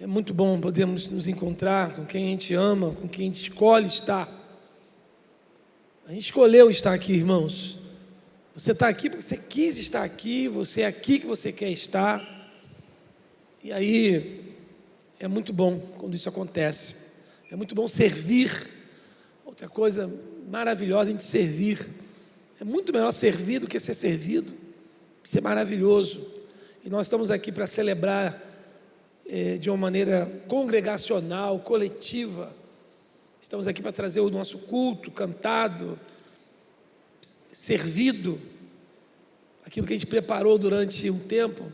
É muito bom podermos nos encontrar com quem a gente ama, com quem a gente escolhe estar. A gente escolheu estar aqui, irmãos. Você está aqui porque você quis estar aqui, você é aqui que você quer estar. E aí, é muito bom quando isso acontece. É muito bom servir. Outra coisa maravilhosa a gente servir. É muito melhor servir do que ser servido. Isso é maravilhoso. E nós estamos aqui para celebrar de uma maneira congregacional, coletiva. Estamos aqui para trazer o nosso culto cantado, servido, aquilo que a gente preparou durante um tempo.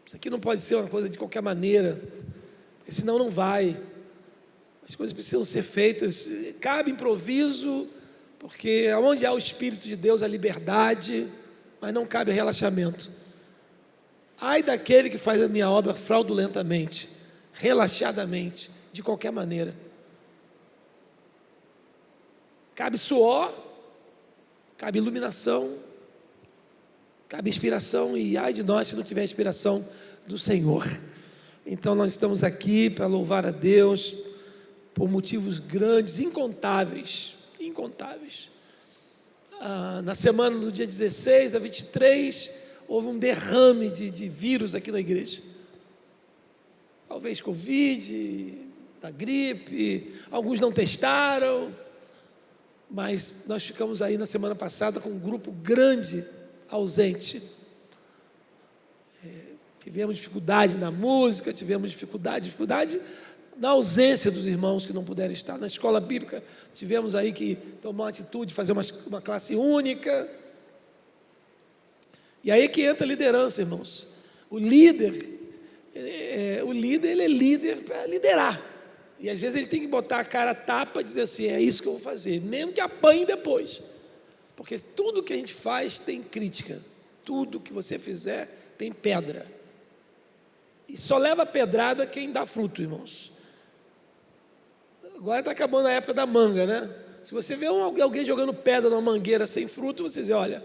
Isso aqui não pode ser uma coisa de qualquer maneira, porque senão não vai. As coisas precisam ser feitas, cabe improviso, porque onde há o Espírito de Deus, há liberdade, mas não cabe relaxamento. Ai daquele que faz a minha obra fraudulentamente, relaxadamente, de qualquer maneira. Cabe suor, cabe iluminação, cabe inspiração, e ai de nós se não tiver inspiração do Senhor. Então nós estamos aqui para louvar a Deus por motivos grandes, incontáveis. Na semana do dia 16 a 23, houve um derrame de vírus aqui na igreja. Talvez Covid, da gripe, alguns não testaram, mas nós ficamos aí na semana passada com um grupo grande ausente. Tivemos dificuldade na música, tivemos dificuldade na ausência dos irmãos que não puderam estar. Na escola bíblica, tivemos aí que tomar uma atitude, fazer uma classe única. E aí que entra a liderança, irmãos. O líder ele é líder para liderar. E às vezes ele tem que botar a cara a tapa e dizer assim, é isso que eu vou fazer, mesmo que apanhe depois. Porque tudo que a gente faz tem crítica. Tudo que você fizer tem pedra. E só leva pedrada quem dá fruto, irmãos. Agora está acabando a época da manga, né? Se você vê alguém jogando pedra numa mangueira sem fruto, você diz, olha,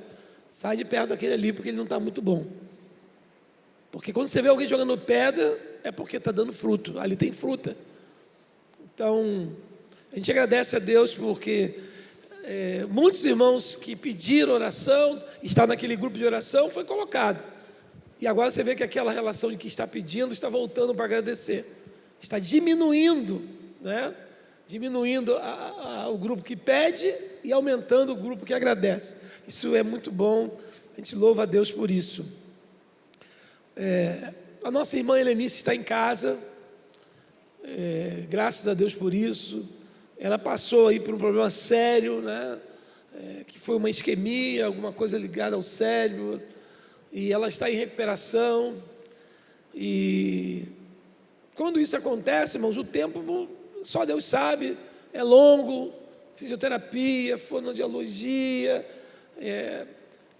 sai de perto daquele ali porque ele não está muito bom. Porque quando você vê alguém jogando pedra, é porque está dando fruto, ali tem fruta. Então, a gente agradece a Deus porque muitos irmãos que pediram oração, está naquele grupo de oração, foi colocado. E agora você vê que aquela relação de que está pedindo, está voltando para agradecer. Está diminuindo, né? Diminuindo o grupo que pede e aumentando o grupo que agradece. Isso é muito bom, a gente louva a Deus por isso. A nossa irmã Helenice está em casa, graças a Deus por isso. Ela passou aí por um problema sério, né? Que foi uma isquemia, alguma coisa ligada ao cérebro, e ela está em recuperação. E quando isso acontece, irmãos, o tempo só Deus sabe, é longo, fisioterapia, fonoaudiologia.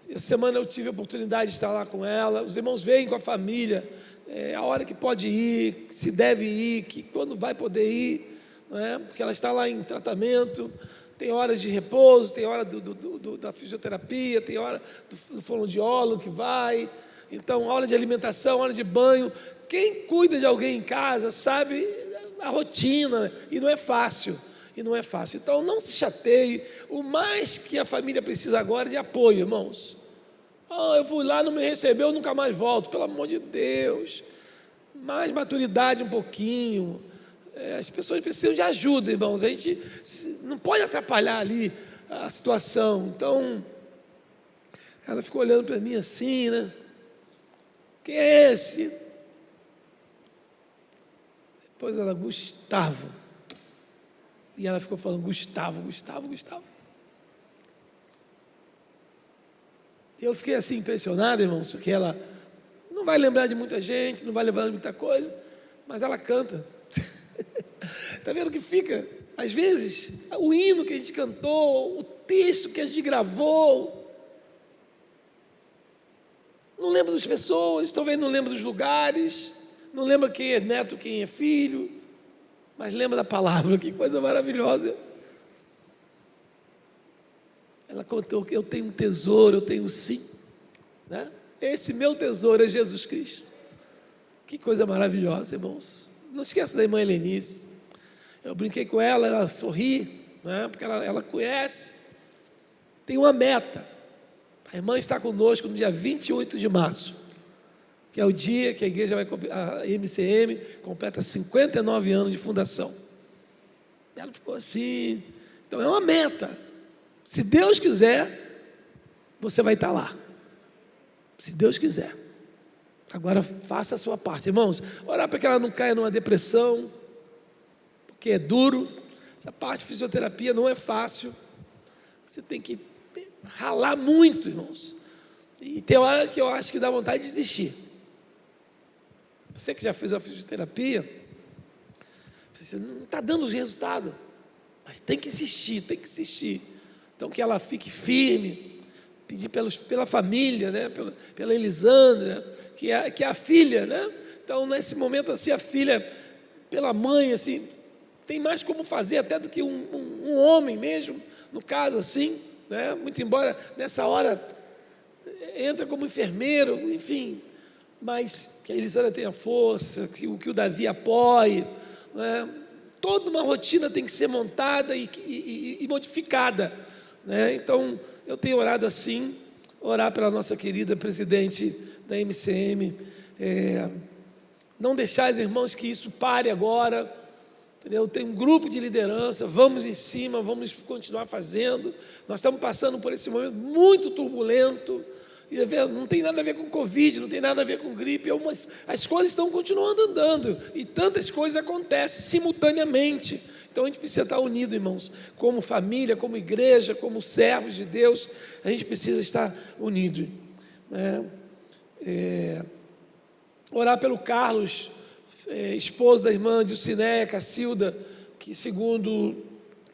Essa semana eu tive a oportunidade de estar lá com ela, os irmãos vêm com a família, a hora que pode ir, se deve ir, quando vai poder ir, não é? Porque ela está lá em tratamento, tem horas de repouso, tem hora da fisioterapia, tem hora do fonoaudiólogo que vai, então hora de alimentação, hora de banho. Quem cuida de alguém em casa sabe a rotina, e não é fácil. Então não se chateie. O mais que a família precisa agora é de apoio, irmãos. Eu fui lá, não me recebeu, eu nunca mais volto, pelo amor de Deus. Mais maturidade um pouquinho. As pessoas precisam de ajuda, irmãos. A gente não pode atrapalhar ali a situação. Então ela ficou olhando para mim assim, né? Quem é esse? Depois ela, Gustavo. E ela ficou falando, Gustavo. Eu fiquei assim impressionado, irmãos, porque ela não vai lembrar de muita gente, não vai lembrar de muita coisa, mas ela canta. Está vendo que fica? Às vezes, o hino que a gente cantou, o texto que a gente gravou, não lembra das pessoas, talvez não lembra dos lugares, não lembra quem é neto, quem é filho, mas lembra da palavra. Que coisa maravilhosa. Ela contou que eu tenho um tesouro, eu tenho sim, né? Esse meu tesouro é Jesus Cristo. Que coisa maravilhosa, irmãos. Não esqueça da irmã Helenice. Eu brinquei com ela, ela sorri, né, porque ela conhece. Tem uma meta. A irmã está conosco no dia 28 de março, que é o dia que a igreja a MCM completa 59 anos de fundação. Ela ficou assim. Então é uma meta. Se Deus quiser, você vai estar lá. Se Deus quiser. Agora faça a sua parte. Irmãos, orar para que ela não caia numa depressão, porque é duro. Essa parte de fisioterapia não é fácil. Você tem que ralar muito, irmãos. E tem hora que eu acho que dá vontade de desistir. Você que já fez a fisioterapia, você não está dando resultado, mas tem que insistir, tem que insistir. Então que ela fique firme, pedir pela família, né? pela Elisandra, que é a filha, né? Então nesse momento assim, a filha, pela mãe, assim, tem mais como fazer até do que um homem mesmo, no caso assim, né? Muito embora nessa hora entra como enfermeiro, enfim, mas que a Elisandra tenha força, que o Davi apoie, né? Toda uma rotina tem que ser montada e modificada, né? Então eu tenho orado assim, orar pela nossa querida presidente da MCM, não deixar os irmãos que isso pare agora, entendeu? Tem um grupo de liderança, vamos em cima, vamos continuar fazendo. Nós estamos passando por esse momento muito turbulento, e não tem nada a ver com Covid, não tem nada a ver com gripe, as coisas estão continuando andando, e tantas coisas acontecem simultaneamente. Então a gente precisa estar unido, irmãos, como família, como igreja, como servos de Deus, a gente precisa estar unido, né? Orar pelo Carlos, esposo da irmã Dilcinéia Cacilda, que segundo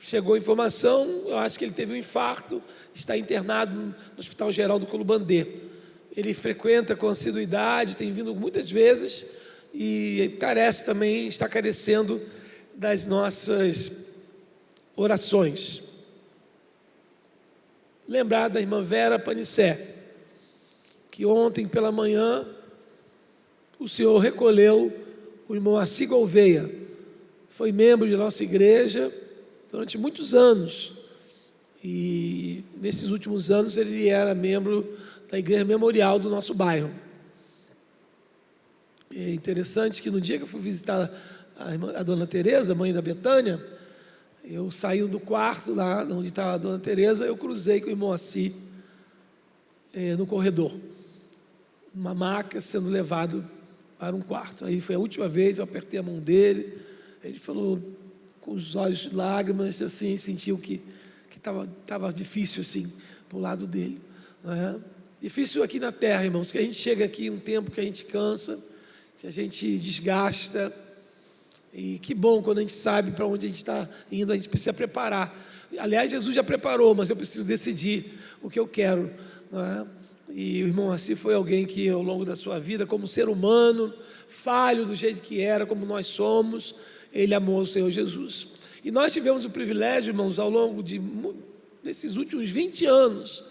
chegou a informação, eu acho que ele teve um infarto, está internado no Hospital Geral do Colubandê. Ele frequenta com assiduidade, tem vindo muitas vezes e carece também, está carecendo das nossas orações. Lembrar da irmã Vera Panicé, que ontem pela manhã o Senhor recolheu o irmão Assi Gouveia, foi membro de nossa igreja durante muitos anos, e nesses últimos anos ele era membro da igreja memorial do nosso bairro. É interessante que no dia que eu fui visitar a dona Tereza, mãe da Betânia, eu saí do quarto lá onde estava a dona Tereza, eu cruzei com o irmão Assi no corredor, uma maca sendo levado para um quarto. Aí foi a última vez, eu apertei a mão dele, ele falou com os olhos de lágrimas, assim, sentiu que estava difícil, assim, para o lado dele, né? Difícil aqui na terra, irmãos, que a gente chega aqui um tempo que a gente cansa, que a gente desgasta, e que bom quando a gente sabe para onde a gente está indo, a gente precisa preparar. Aliás, Jesus já preparou, mas eu preciso decidir o que eu quero, né? E o irmão Assi foi alguém que ao longo da sua vida, como ser humano, falho do jeito que era, como nós somos, ele amou o Senhor Jesus. E nós tivemos o privilégio, irmãos, ao longo desses últimos 20 anos,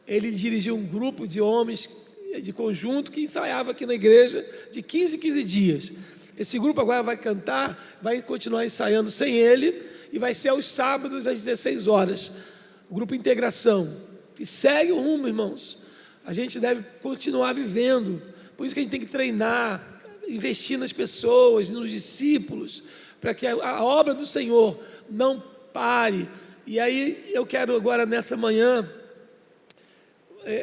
ele dirigiu um grupo de homens de conjunto que ensaiava aqui na igreja de 15 em 15 dias. Esse grupo agora vai cantar, vai continuar ensaiando sem ele, e vai ser aos sábados às 16 horas. O grupo Integração, que segue o rumo, irmãos. A gente deve continuar vivendo, por isso que a gente tem que treinar, investir nas pessoas, nos discípulos, para que a obra do Senhor não pare. E aí eu quero agora nessa manhã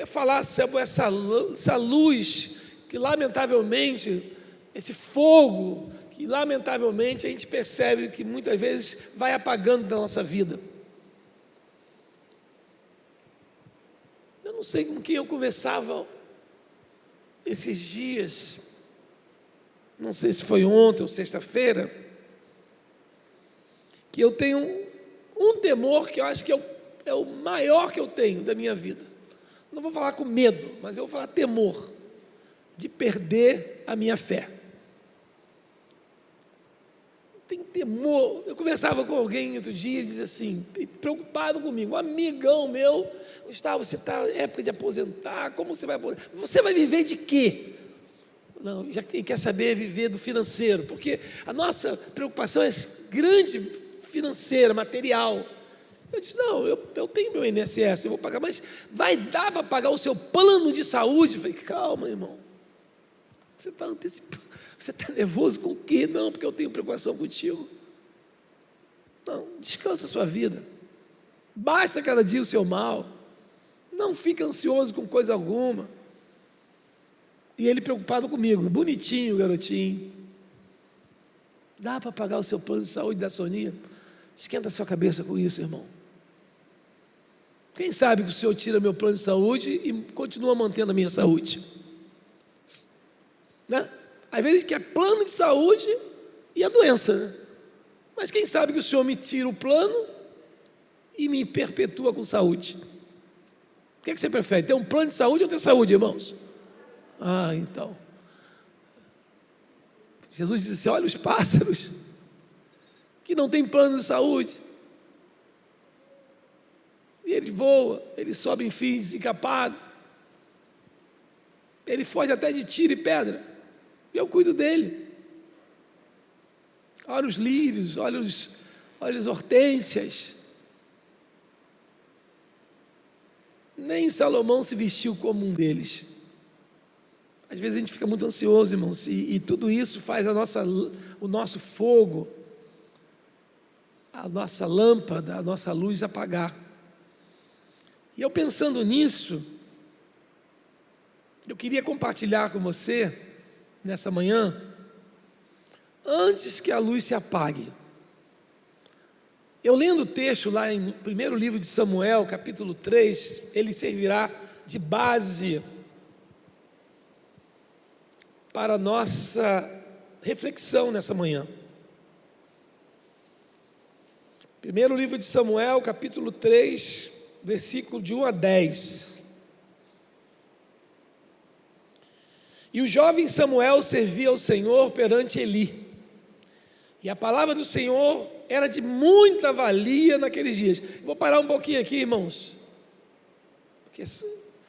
falar sobre essa luz que lamentavelmente, esse fogo que lamentavelmente a gente percebe que muitas vezes vai apagando da nossa vida. Eu não sei com quem eu conversava esses dias, não sei se foi ontem ou sexta-feira, que eu tenho um temor que eu acho que é o maior que eu tenho da minha vida. Não vou falar com medo, mas eu vou falar temor de perder a minha fé. Tem temor. Eu conversava com alguém outro dia e dizia assim, preocupado comigo, um amigão meu: Gustavo, você está na época de aposentar, como você vai aposentar? Você vai viver de quê? Não, já quer saber viver do financeiro, porque a nossa preocupação é grande financeira, material. Eu disse, não, eu tenho meu INSS, eu vou pagar, mas vai dar para pagar o seu plano de saúde? Eu falei, calma, irmão, você está nervoso com o quê? Não, porque eu tenho preocupação contigo. Não, descansa a sua vida, basta cada dia o seu mal, não fique ansioso com coisa alguma. E ele preocupado comigo, bonitinho, garotinho. Dá para pagar o seu plano de saúde da Soninha? Esquenta a sua cabeça com isso, irmão. Quem sabe que o Senhor tira meu plano de saúde e continua mantendo a minha saúde? Né? Às vezes quer plano de saúde e a doença, né? Mas quem sabe que o Senhor me tira o plano e me perpetua com saúde? O que você prefere, ter um plano de saúde ou ter saúde, irmãos? Ah, então. Jesus disse assim, olha os pássaros, que não tem plano de saúde. E ele voa, ele sobe em fio desencapado. Ele foge até de tiro e pedra. E eu cuido dele. Olha os lírios, olha as hortênsias. Nem Salomão se vestiu como um deles. Às vezes a gente fica muito ansioso, irmãos, e tudo isso faz o nosso fogo, a nossa lâmpada, a nossa luz apagar. E eu pensando nisso, eu queria compartilhar com você, nessa manhã, antes que a luz se apague. Eu lendo o texto lá no primeiro livro de Samuel, capítulo 3, ele servirá de base para a nossa reflexão nessa manhã. Primeiro livro de Samuel, capítulo 3, versículo de 1 a 10. E o jovem Samuel servia ao Senhor perante Eli. E a palavra do Senhor era de muita valia naqueles dias. Vou parar um pouquinho aqui, irmãos, porque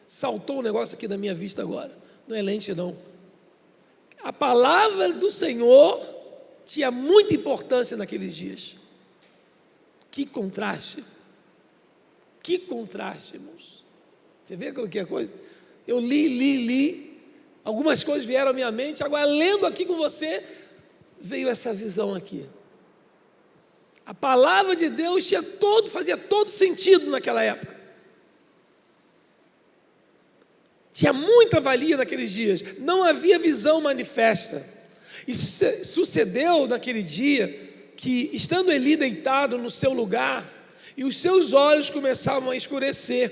saltou um negócio aqui na minha vista agora. Não é lente, não. A palavra do Senhor tinha muita importância naqueles dias. Que contraste! Que contraste, irmãos! Você vê como que é a coisa? Eu li, algumas coisas vieram à minha mente, agora lendo aqui com você, veio essa visão aqui. A palavra de Deus fazia todo sentido naquela época. Tinha muita valia naqueles dias, não havia visão manifesta. E sucedeu naquele dia que, estando Eli deitado no seu lugar, e os seus olhos começavam a escurecer,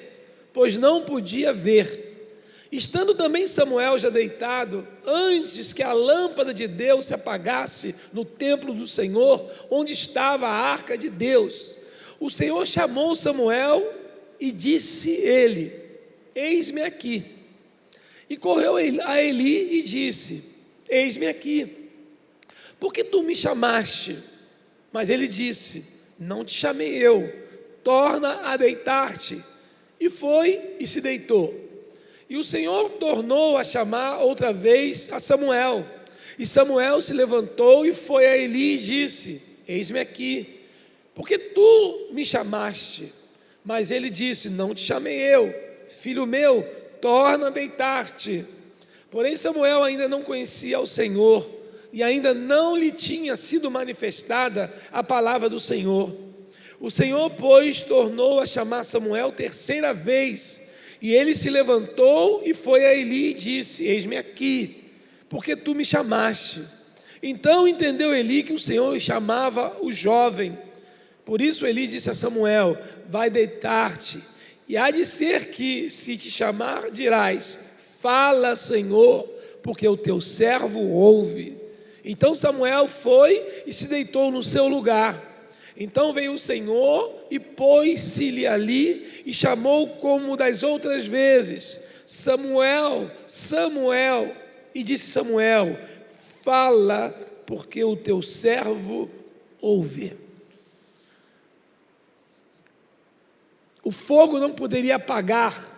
pois não podia ver. Estando também Samuel já deitado, antes que a lâmpada de Deus se apagasse no templo do Senhor, onde estava a arca de Deus, o Senhor chamou Samuel e disse ele: eis-me aqui. E correu a Eli e disse: eis-me aqui. Por que tu me chamaste? Mas ele disse: não te chamei eu, torna a deitar-te. E foi e se deitou. E o Senhor tornou a chamar outra vez a Samuel. E Samuel se levantou e foi a Eli e disse: eis-me aqui. Por que tu me chamaste? Mas ele disse: não te chamei eu, filho meu, torna a deitar-te. Porém Samuel ainda não conhecia o Senhor, e ainda não lhe tinha sido manifestada a palavra do Senhor. O Senhor, pois, tornou a chamar Samuel terceira vez, e ele se levantou e foi a Eli e disse: eis-me aqui, porque tu me chamaste. Então entendeu Eli que o Senhor chamava o jovem. Por isso Eli disse a Samuel: vai deitar-te, e há de ser que, se te chamar, dirás: fala, Senhor, porque o teu servo ouve. Então Samuel foi e se deitou no seu lugar. Então veio o Senhor e pôs-se-lhe ali e chamou como das outras vezes: Samuel, Samuel. E disse Samuel: fala, porque o teu servo ouve. O fogo não poderia apagar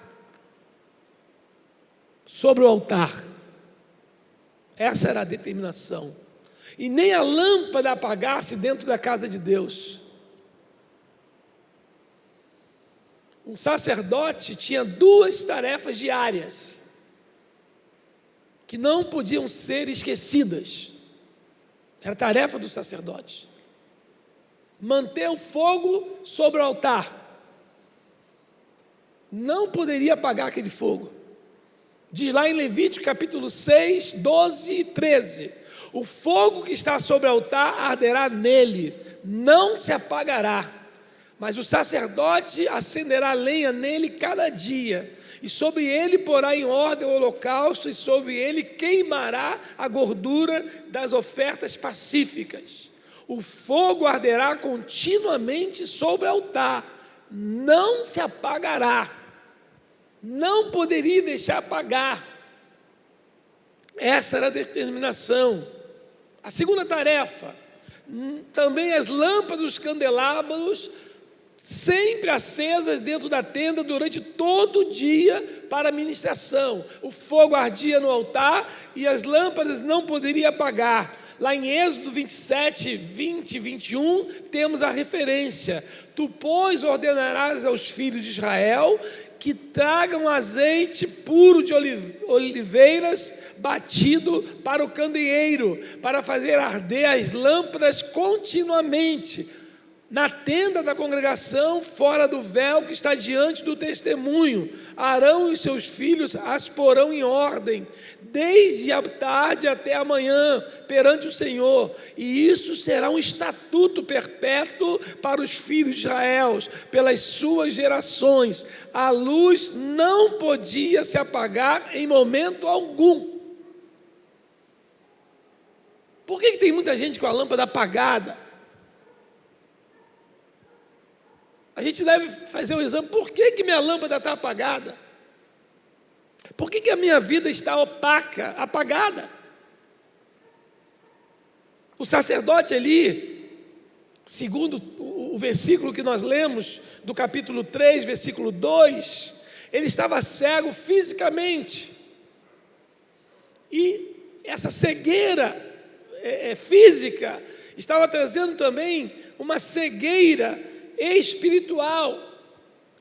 sobre o altar. Essa era a determinação. E nem a lâmpada apagasse dentro da casa de Deus. Um sacerdote tinha 2 tarefas diárias que não podiam ser esquecidas. Era a tarefa do sacerdote: manter o fogo sobre o altar. Não poderia apagar aquele fogo. Diz lá em Levítico capítulo 6, 12 e 13: o fogo que está sobre o altar arderá nele, não se apagará, mas o sacerdote acenderá lenha nele cada dia, e sobre ele porá em ordem o holocausto, e sobre ele queimará a gordura das ofertas pacíficas. O fogo arderá continuamente sobre o altar, não se apagará, não poderia deixar apagar. Essa era a determinação. A segunda tarefa, também as lâmpadas dos candelabros sempre acesas dentro da tenda durante todo o dia para a ministração. O fogo ardia no altar e as lâmpadas não poderiam apagar. Lá em Êxodo 27, 20 e 21, temos a referência: tu, pois, ordenarás aos filhos de Israel que tragam azeite puro de oliveiras batido para o candeeiro, para fazer arder as lâmpadas continuamente, na tenda da congregação, fora do véu que está diante do testemunho. Arão e seus filhos as porão em ordem, desde a tarde até a manhã, perante o Senhor, e isso será um estatuto perpétuo para os filhos de Israel, pelas suas gerações. A luz não podia se apagar em momento algum. Por que tem muita gente com a lâmpada apagada? A gente deve fazer um exame: por que minha lâmpada está apagada? Por que a minha vida está opaca, apagada? O sacerdote ali, segundo o versículo que nós lemos, do capítulo 3, versículo 2, ele estava cego fisicamente. E essa cegueira física estava trazendo também uma cegueira espiritual.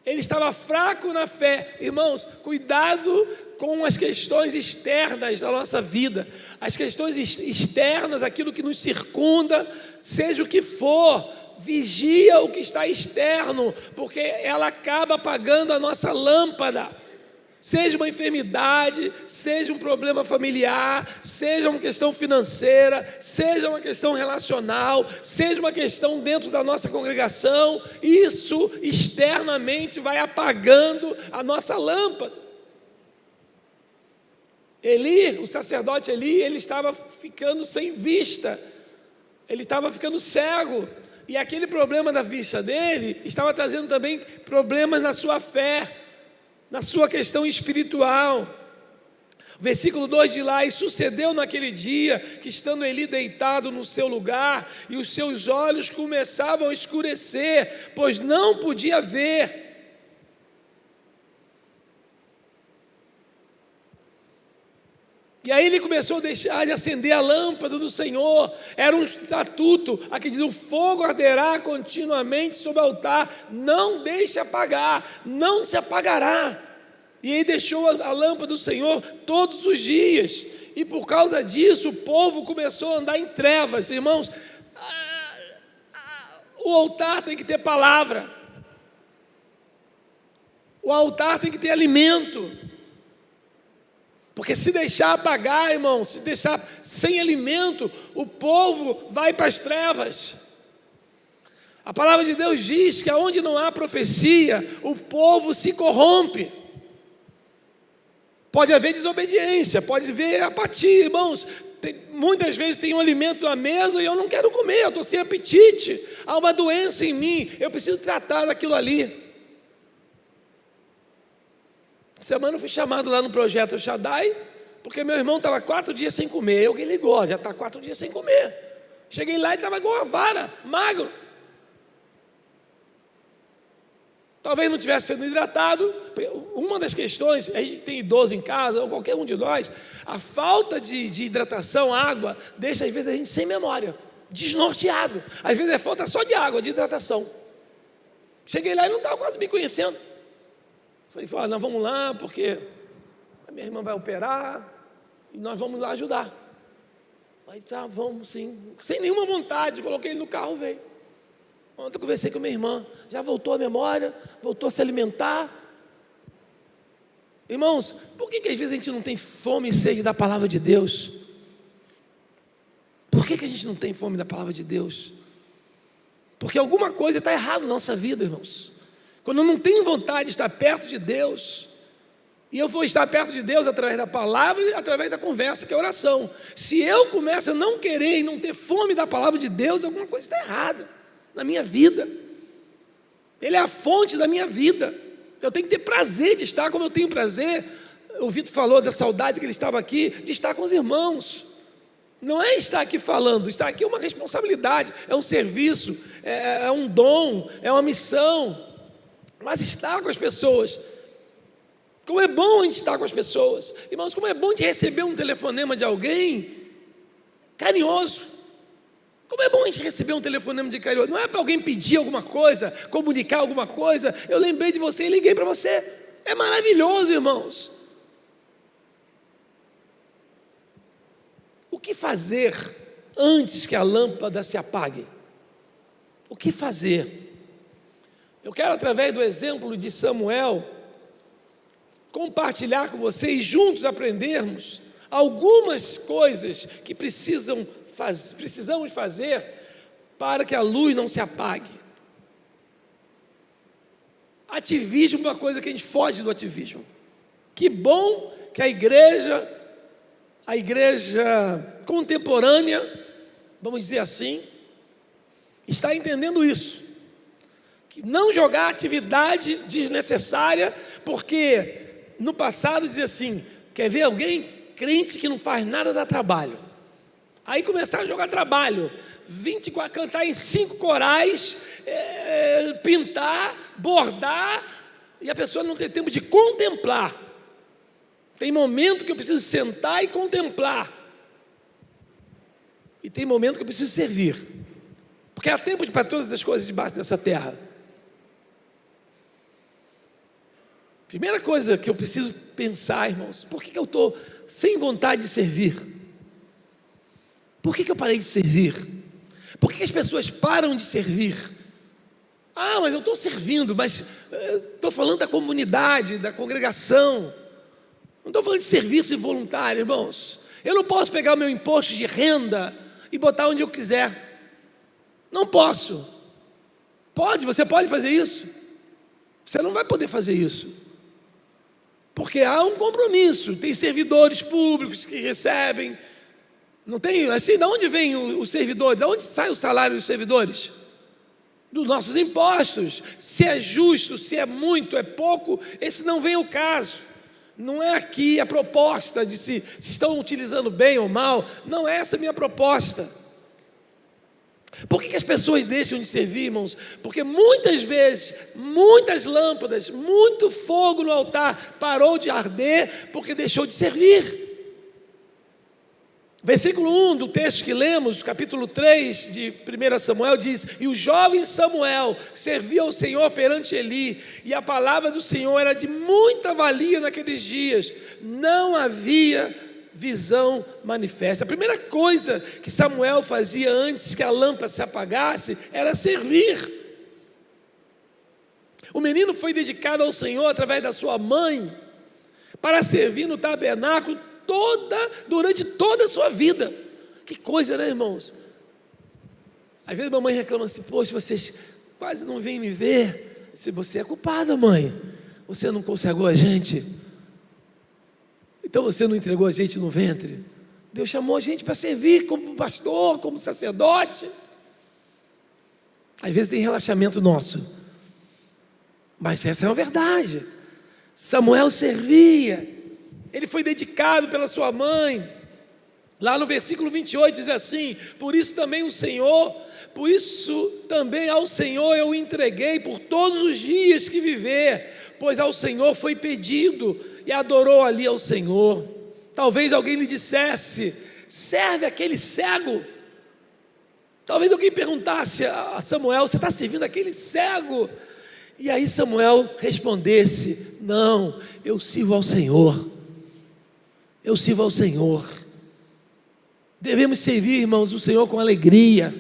Ele estava fraco na fé. Irmãos, cuidado com as questões externas da nossa vida, as questões externas, aquilo que nos circunda, seja o que for, vigia o que está externo, porque ela acaba apagando a nossa lâmpada. Seja uma enfermidade, seja um problema familiar, seja uma questão financeira, seja uma questão relacional, seja uma questão dentro da nossa congregação, isso externamente vai apagando a nossa lâmpada. Eli, o sacerdote Eli, ele estava ficando sem vista, ele estava ficando cego, e aquele problema da vista dele estava trazendo também problemas na sua fé, na sua questão espiritual. Versículo 2 de lá: e sucedeu naquele dia que, estando Eli deitado no seu lugar, e os seus olhos começavam a escurecer, pois não podia ver. E aí ele começou a deixar de acender a lâmpada do Senhor. Era um estatuto, aqui diz: o fogo arderá continuamente sobre o altar, não deixe apagar, não se apagará. E ele deixou a lâmpada do Senhor todos os dias, e por causa disso o povo começou a andar em trevas. Irmãos, o altar tem que ter palavra, o altar tem que ter alimento. Porque se deixar apagar, irmão, se deixar sem alimento, o povo vai para as trevas. A palavra de Deus diz que aonde não há profecia, o povo se corrompe. Pode haver desobediência, pode haver apatia, irmãos. Muitas vezes tem um alimento na mesa e eu não quero comer, eu estou sem apetite. Há uma doença em mim, eu preciso tratar daquilo ali. Semana eu fui chamado lá no projeto Shaddai, porque meu irmão estava 4 dias sem comer. Alguém ligou: já está 4 dias sem comer. Cheguei lá e estava igual a vara, magro. talvez não tivesse sendo hidratado. Uma das questões, a gente tem idoso em casa, ou qualquer um de nós, a falta de hidratação, água, deixa às vezes a gente sem memória, desnorteado. Às vezes é falta só de água, de hidratação. Cheguei lá e não estava quase me conhecendo. Falei, nós vamos lá, porque a minha irmã vai operar, e nós vamos lá ajudar. Aí tá, vamos sim. Sem nenhuma vontade, coloquei ele no carro, veio. Ontem eu conversei com minha irmã, já voltou a memória, voltou a se alimentar. Irmãos, por que às vezes a gente não tem fome e sede da palavra de Deus? Por que a gente não tem fome da palavra de Deus? Porque alguma coisa está errada na nossa vida, irmãos. Quando eu não tenho vontade de estar perto de Deus, e eu vou estar perto de Deus através da palavra e através da conversa, que é a oração. Se eu começo a não querer e não ter fome da palavra de Deus, alguma coisa está errada na minha vida. Ele é a fonte da minha vida. Eu tenho que ter prazer de estar, como eu tenho prazer. O Vitor falou da saudade que ele estava aqui, de estar com os irmãos. Não é estar aqui falando, estar aqui é uma responsabilidade, é um serviço, é um dom, é uma missão. Mas estar com as pessoas, como é bom a gente estar com as pessoas. Irmãos, como é bom a gente receber um telefonema de alguém carinhoso. Como é bom a gente receber um telefonema de carinhoso. Não é para alguém pedir alguma coisa, comunicar alguma coisa. Eu lembrei de você e liguei para você. É maravilhoso, irmãos. O que fazer antes que a lâmpada se apague? O que fazer? Eu quero, através do exemplo de Samuel, compartilhar com vocês, juntos aprendermos algumas coisas que precisamos fazer para que a luz não se apague. Ativismo é uma coisa que a gente foge do ativismo. Que bom que a igreja contemporânea, vamos dizer assim, está entendendo isso. Que não jogar atividade desnecessária, porque no passado dizia assim, quer ver alguém crente que não faz nada dá trabalho. Aí começaram a jogar trabalho, 24, cantar em 5 corais, pintar, bordar, e a pessoa não tem tempo de contemplar. Tem momento que eu preciso sentar e contemplar, e tem momento que eu preciso servir, porque há tempo para todas as coisas debaixo dessa terra. Primeira coisa que eu preciso pensar, irmãos, por que eu estou sem vontade de servir? Por que eu parei de servir? Por que as pessoas param de servir? Ah, mas eu estou servindo, mas estou falando da comunidade, da congregação. Não estou falando de serviço voluntário, irmãos. Eu não posso pegar o meu imposto de renda e botar onde eu quiser. Não posso. Você pode fazer isso? Você não vai poder fazer isso. Porque há um compromisso, tem servidores públicos que recebem, não tem, assim, de onde vem os servidores, de onde sai o salário dos servidores? Dos nossos impostos. Se é justo, se é muito, é pouco, esse não vem ao caso. Não é aqui a proposta de se estão utilizando bem ou mal, não é essa a minha proposta. Por que as pessoas deixam de servir, irmãos? Porque muitas vezes, muitas lâmpadas, muito fogo no altar parou de arder porque deixou de servir. Versículo 1 do texto que lemos, capítulo 3 de 1 Samuel diz: e o jovem Samuel servia ao Senhor perante Eli, e a palavra do Senhor era de muita valia naqueles dias, não havia visão manifesta. A primeira coisa que Samuel fazia antes que a lâmpada se apagasse era servir. O menino foi dedicado ao Senhor através da sua mãe para servir no tabernáculo durante toda a sua vida. Que coisa, né, irmãos? Às vezes a mamãe reclama assim: poxa, vocês quase não vêm me ver. Se você é culpada, mãe, você não consagrou a gente, então você não entregou a gente no ventre. Deus chamou a gente para servir como pastor, como sacerdote. Às vezes tem relaxamento nosso, mas essa é uma verdade. Samuel servia, ele foi dedicado pela sua mãe, Lá no versículo 28 diz assim: por isso também ao Senhor eu entreguei por todos os dias que viver, pois ao Senhor foi pedido, e adorou ali ao Senhor. Talvez alguém lhe dissesse: serve aquele cego. Talvez alguém perguntasse a Samuel: você está servindo aquele cego? E aí Samuel respondesse: não, eu sirvo ao Senhor. Eu sirvo ao Senhor. Devemos servir, irmãos, o Senhor com alegria.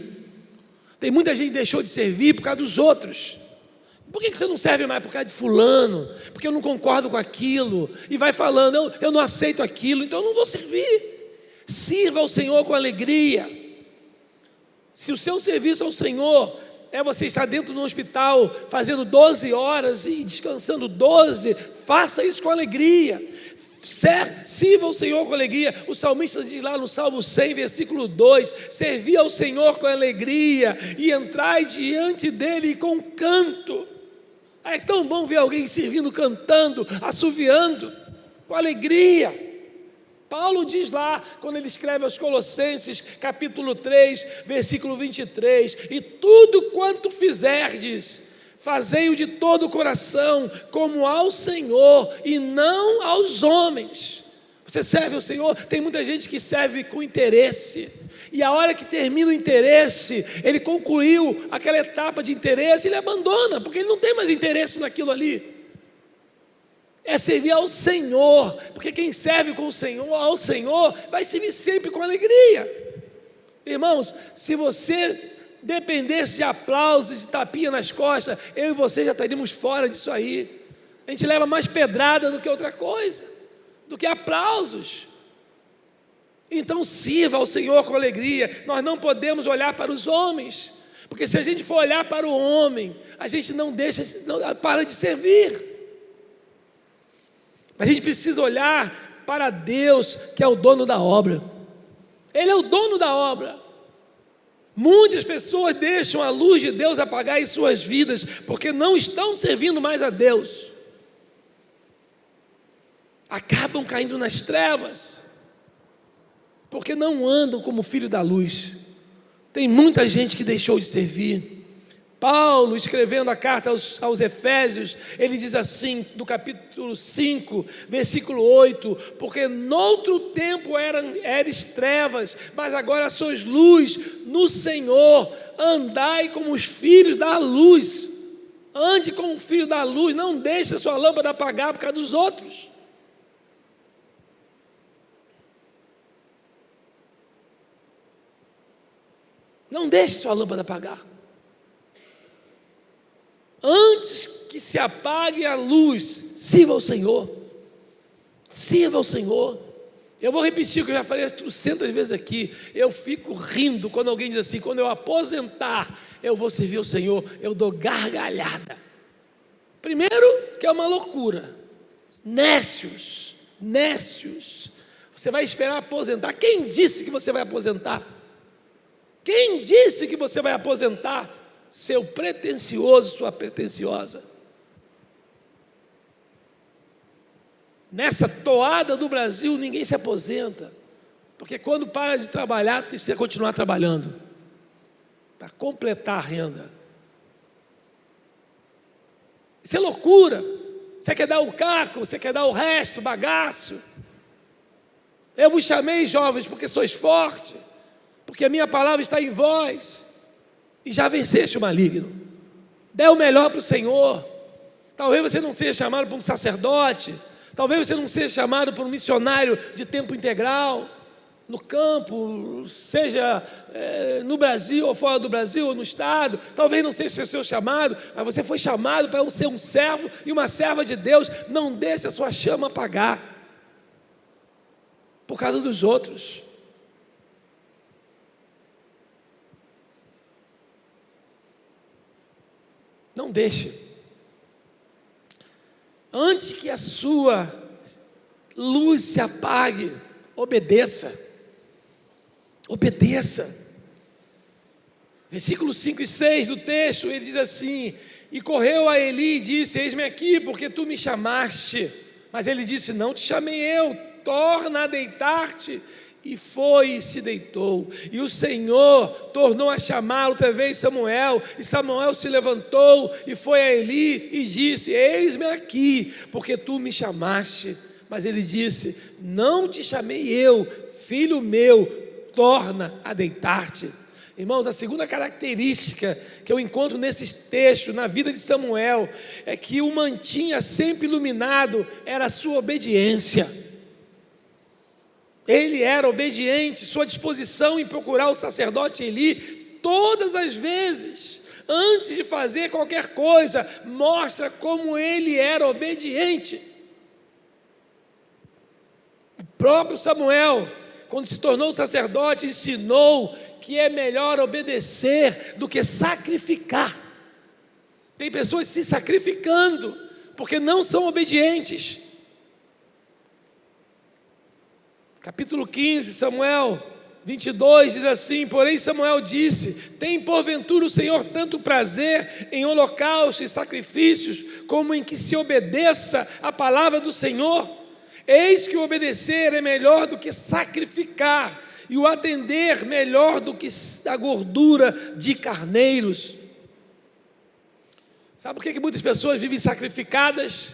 Tem muita gente que deixou de servir por causa dos outros. Por que você não serve mais? Por causa de fulano, porque eu não concordo com aquilo, e vai falando: eu não aceito aquilo, então eu não vou servir. Sirva ao Senhor com alegria. Se o seu serviço ao Senhor é você estar dentro de um hospital fazendo 12 horas e descansando 12, faça isso com alegria. Sirva ao Senhor com alegria. O salmista diz lá no Salmo 100, versículo 2: servi ao Senhor com alegria e entrai diante dele com canto. É tão bom ver alguém servindo, cantando, assoviando, com alegria. Paulo diz lá, quando ele escreve aos Colossenses, capítulo 3, versículo 23: e tudo quanto fizerdes, fazei-o de todo o coração, como ao Senhor e não aos homens. Você serve ao Senhor? Tem muita gente que serve com interesse, e a hora que termina o interesse, ele concluiu aquela etapa de interesse, ele abandona, porque ele não tem mais interesse naquilo ali. É servir ao Senhor, porque quem serve com o Senhor, ao Senhor, vai servir sempre com alegria. Irmãos, se você dependesse de aplausos, de tapinha nas costas, eu e você já estaríamos fora disso aí. A gente leva mais pedrada do que outra coisa, do que aplausos. Então sirva ao Senhor com alegria. Nós não podemos olhar para os homens, porque se a gente for olhar para o homem, a gente não para de servir. Mas a gente precisa olhar para Deus, que é o dono da obra. Ele é o dono da obra. Muitas pessoas deixam a luz de Deus apagar em suas vidas, porque não estão servindo mais a Deus. Acabam caindo nas trevas, porque não andam como filho da luz. Tem muita gente que deixou de servir. Paulo, escrevendo a carta aos Efésios, ele diz assim, do capítulo 5, versículo 8: porque noutro tempo eres trevas, mas agora sois luz no Senhor, andai como os filhos da luz. Ande como um filho da luz, não deixe a sua lâmpada apagar por causa dos outros. Não deixe sua lâmpada apagar. Antes que se apague a luz, sirva ao Senhor. Sirva ao Senhor. Eu vou repetir o que eu já falei 300 vezes aqui. Eu fico rindo quando alguém diz assim: quando eu aposentar, eu vou servir ao Senhor. Eu dou gargalhada. Primeiro, que é uma loucura. Nécios. Você vai esperar aposentar. Quem disse que você vai aposentar? Quem disse que você vai aposentar? Seu pretensioso, sua pretensiosa. Nessa toada do Brasil, ninguém se aposenta, porque quando para de trabalhar, precisa continuar trabalhando, para completar a renda. Isso é loucura. Você quer dar o caco, você quer dar o resto, o bagaço. Eu vos chamei, jovens, porque sois fortes, porque a minha palavra está em vós, e já venceste o maligno. Dê o melhor para o Senhor. Talvez você não seja chamado para um sacerdote, talvez você não seja chamado para um missionário de tempo integral, no campo, seja no Brasil ou fora do Brasil, ou no estado. Talvez não seja o seu chamado, mas você foi chamado para ser um servo e uma serva de Deus. Não deixe a sua chama apagar por causa dos outros. Não deixe. Antes que a sua luz se apague, obedeça. Obedeça. Versículos 5 e 6 do texto, ele diz assim: e correu a Eli e disse: eis-me aqui, porque tu me chamaste. Mas ele disse: não te chamei eu, torna a deitar-te E foi e se deitou. E o Senhor tornou a chamar outra vez Samuel. E Samuel se levantou e foi a Eli e disse: eis-me aqui, porque tu me chamaste. Mas ele disse: não te chamei eu, filho meu, torna a deitar-te. Irmãos, a segunda característica que eu encontro nesses textos, na vida de Samuel, é que o mantinha sempre iluminado era a sua obediência. Ele era obediente, sua disposição em procurar o sacerdote Eli, todas as vezes, antes de fazer qualquer coisa, mostra como ele era obediente. O próprio Samuel, quando se tornou sacerdote, ensinou que é melhor obedecer do que sacrificar. Tem pessoas se sacrificando porque não são obedientes. Capítulo 15, Samuel 22 diz assim: porém Samuel disse: tem porventura o Senhor tanto prazer em holocaustos e sacrifícios, como em que se obedeça a palavra do Senhor? Eis que o obedecer é melhor do que sacrificar, e o atender melhor do que a gordura de carneiros. Sabe por que muitas pessoas vivem sacrificadas?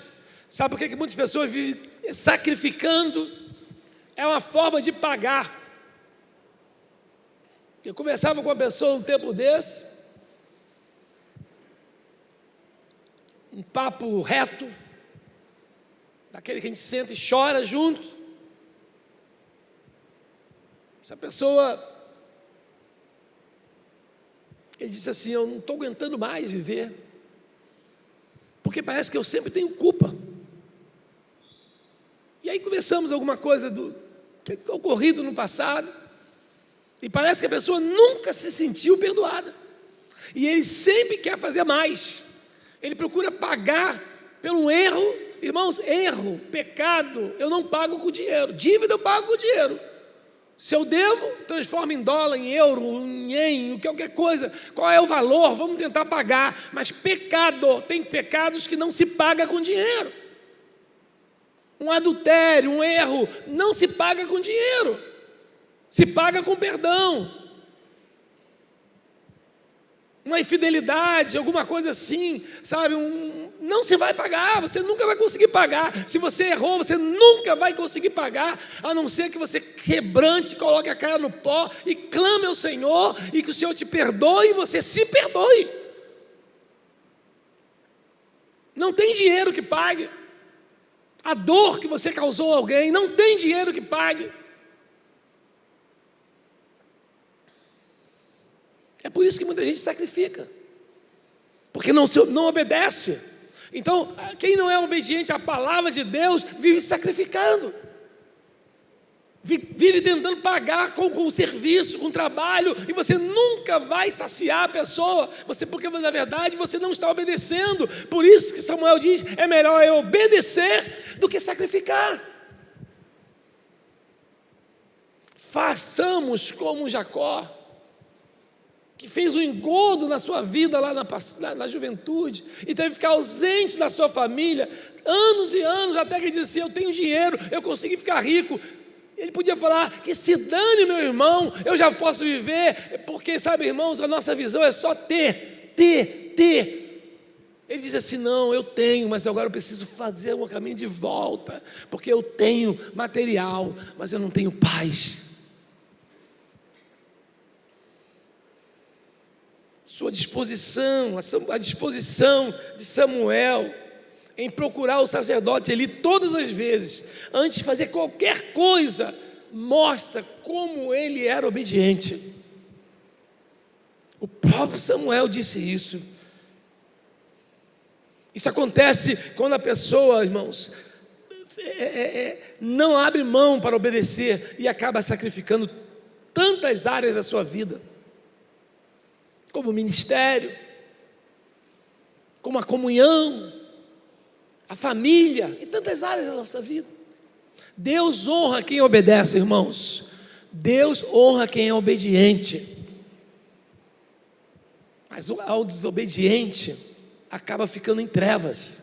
Sabe por que muitas pessoas vivem sacrificando? É uma forma de pagar. Eu conversava com uma pessoa um tempo desse, um papo reto, daquele que a gente senta e chora junto. Essa pessoa, ele disse assim: eu não estou aguentando mais viver, porque parece que eu sempre tenho culpa. E aí começamos alguma coisa que é ocorrido no passado, e parece que a pessoa nunca se sentiu perdoada, e ele sempre quer fazer mais, ele procura pagar pelo erro. Irmãos, erro, pecado, eu não pago com dinheiro, dívida eu pago com dinheiro. Se eu devo, transforma em dólar, em euro, em ien, qualquer coisa. Qual é o valor? Vamos tentar pagar. Mas pecado, tem pecados que não se paga com dinheiro. Um adultério, um erro, não se paga com dinheiro, se paga com perdão. Uma infidelidade, alguma coisa assim, sabe? Não se vai pagar, você nunca vai conseguir pagar. Se você errou, você nunca vai conseguir pagar, a não ser que você quebrante, coloque a cara no pó e clame ao Senhor, e que o Senhor te perdoe e você se perdoe. Não tem dinheiro que pague. A dor que você causou a alguém, não tem dinheiro que pague. É por isso que muita gente sacrifica, porque não obedece. Então, quem não é obediente à palavra de Deus, vive sacrificando, vive tentando pagar com o serviço, com o trabalho, e você nunca vai saciar a pessoa, porque na verdade você não está obedecendo. Por isso que Samuel diz: é melhor eu obedecer do que sacrificar. Façamos como Jacó, que fez um engodo na sua vida lá na juventude, e teve que ficar ausente da sua família, anos e anos, até que ele disse assim: eu tenho dinheiro, eu consegui ficar rico. Ele podia falar: que se dane meu irmão, eu já posso viver, porque sabe, irmãos, a nossa visão é só ter. Ele diz assim: não, eu tenho, mas agora eu preciso fazer um caminho de volta, porque eu tenho material, mas eu não tenho paz. Sua disposição, a disposição de Samuel em procurar o sacerdote Eli todas as vezes, antes de fazer qualquer coisa, mostra como ele era obediente. O próprio Samuel disse isso. Isso acontece quando a pessoa, irmãos, não abre mão para obedecer e acaba sacrificando tantas áreas da sua vida, como o ministério, como a comunhão, a família, e tantas áreas da nossa vida. Deus honra quem obedece, irmãos. Deus honra quem é obediente. Mas ao desobediente acaba ficando em trevas.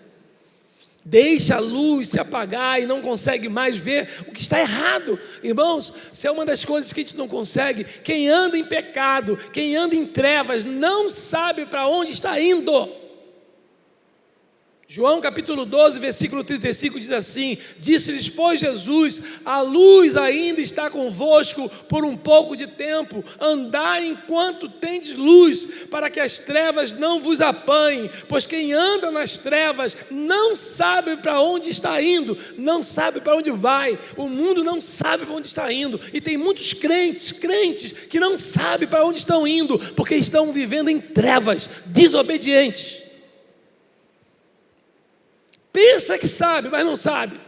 Deixa a luz se apagar e não consegue mais ver o que está errado. Irmãos, isso é uma das coisas que a gente não consegue. Quem anda em pecado, quem anda em trevas, não sabe para onde está indo. João capítulo 12, versículo 35 diz assim: disse-lhes, pois, Jesus: a luz ainda está convosco por um pouco de tempo, andai enquanto tendes luz, para que as trevas não vos apanhem, pois quem anda nas trevas não sabe para onde está indo, não sabe para onde vai. O mundo não sabe para onde está indo, e tem muitos crentes que não sabem para onde estão indo, porque estão vivendo em trevas, desobedientes. Pensa que sabe, mas não sabe.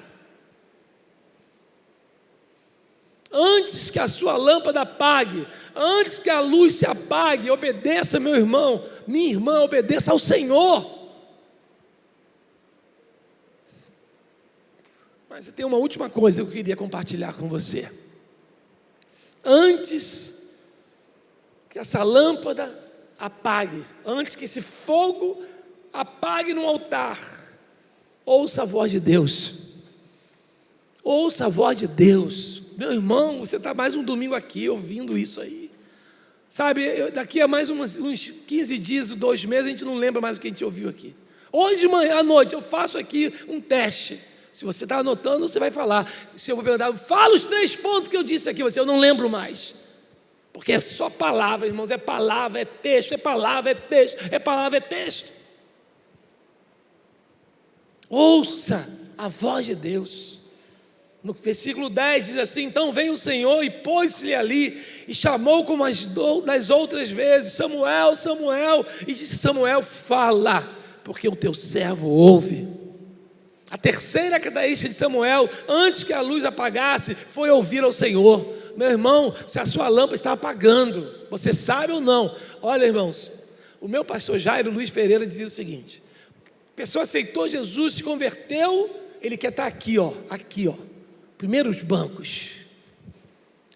Antes que a sua lâmpada apague, antes que a luz se apague, obedeça, meu irmão, minha irmã, obedeça ao Senhor. Mas tem uma última coisa que eu queria compartilhar com você. Antes que essa lâmpada apague, antes que esse fogo apague no altar, ouça a voz de Deus. Ouça a voz de Deus. Meu irmão, você está mais um domingo aqui ouvindo isso aí. Sabe, daqui a mais uns 15 dias, 2 meses, a gente não lembra mais o que a gente ouviu aqui. Hoje de manhã à noite eu faço aqui um teste. Se você está anotando, você vai falar. Se eu vou perguntar, fala os 3 pontos que eu disse aqui, eu não lembro mais. Porque é só palavra, irmãos, é palavra, é texto, é palavra, é texto, é palavra, é texto. Ouça a voz de Deus. No versículo 10 diz assim: então veio o Senhor e pôs-se-lhe ali, e chamou como nas outras vezes: Samuel, Samuel. E disse Samuel: fala, porque o teu servo ouve. A terceira característica de Samuel, antes que a luz apagasse, foi ouvir ao Senhor. Meu irmão, se a sua lâmpada está apagando, você sabe ou não? Olha, irmãos, o meu pastor Jairo Luiz Pereira dizia o seguinte: a pessoa aceitou Jesus, se converteu, ele quer estar aqui, ó, primeiros bancos.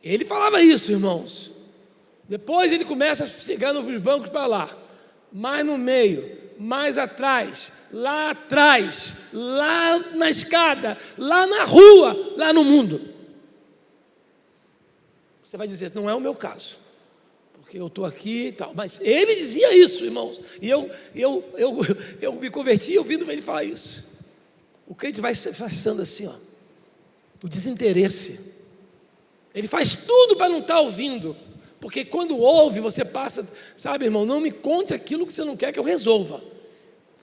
Ele falava isso, irmãos. Depois ele começa chegando nos bancos para lá, mais no meio, mais atrás, lá na escada, lá na rua, lá no mundo. Você vai dizer, não é o meu caso, porque eu estou aqui e tal. Mas ele dizia isso, irmãos. E eu me converti ouvindo ele falar isso. O crente vai se afastando assim, ó, o desinteresse. Ele faz tudo para não estar ouvindo, porque quando ouve, você passa, sabe, irmão, não me conte aquilo que você não quer que eu resolva.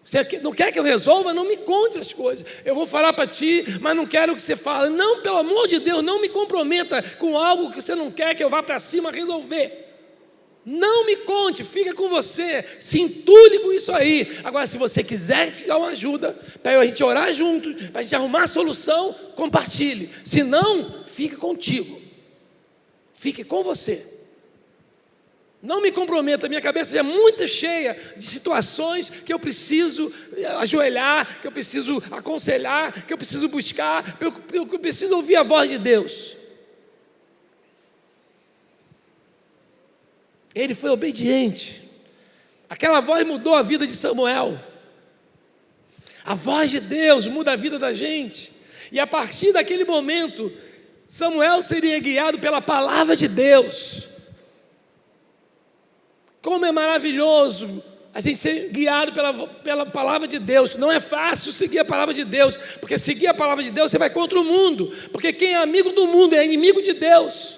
Você não quer que eu resolva? Não me conte as coisas. Eu vou falar para ti, mas não quero que você fale. Não, pelo amor de Deus, não me comprometa com algo que você não quer que eu vá para cima resolver. Não me conte, fica com você, se entule com isso aí. Agora, se você quiser te dar uma ajuda, para a gente orar junto, para a gente arrumar a solução, compartilhe. Se não, fique contigo, fique com você. Não me comprometa, minha cabeça é muito cheia de situações que eu preciso ajoelhar, que eu preciso aconselhar, que eu preciso buscar, que eu preciso ouvir a voz de Deus. Ele foi obediente. Aquela voz mudou a vida de Samuel. A voz de Deus muda a vida da gente. E a partir daquele momento, Samuel seria guiado pela palavra de Deus. Como é maravilhoso a gente ser guiado pela palavra de Deus. Não é fácil seguir a palavra de Deus, porque seguir a palavra de Deus você vai contra o mundo, porque quem é amigo do mundo é inimigo de Deus.